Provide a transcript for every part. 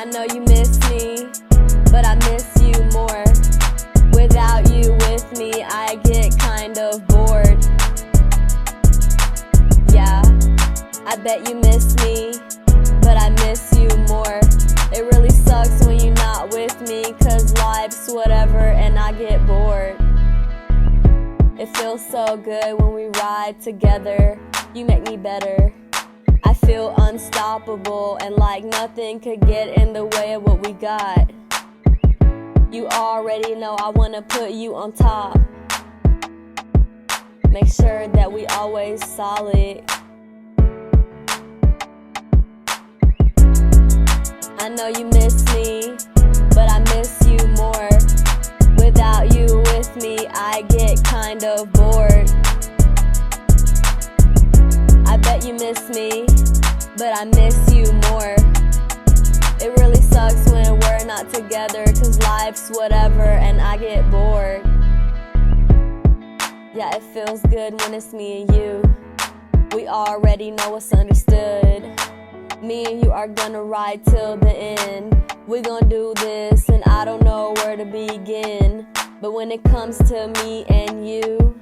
I know you miss me, but I miss you more. Without you with me, I get kind of bored. Yeah, I bet you miss me, but I miss you more. It really sucks when you're not with me, 'cause life's whatever and I get bored. It feels so good when we ride together. You make me better. I feel unstoppable and like nothing could get in the way of what we got. You already know I wanna put you on top. Make sure that we always solid. I know you miss me, but I miss you more. Without you with me, I get kind of bored. I bet you miss me, but I miss you more. It really sucks when we're not together, 'cause life's whatever and I get bored. Yeah, it feels good when it's me and you. We already know what's understood. Me and you are gonna ride till the end. We gonna do this and I don't know where to begin. But when it comes to me and you,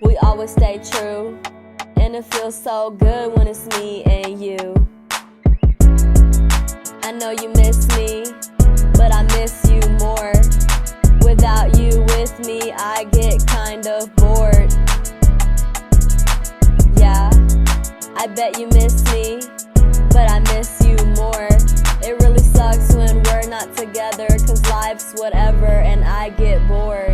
we always stay true. And it feels so good when it's me and you. I know you miss me, but I miss you more. Without you with me, I get kind of bored. Yeah, I bet you miss me, but I miss you more. It really sucks when we're not together, 'cause life's whatever and I get bored.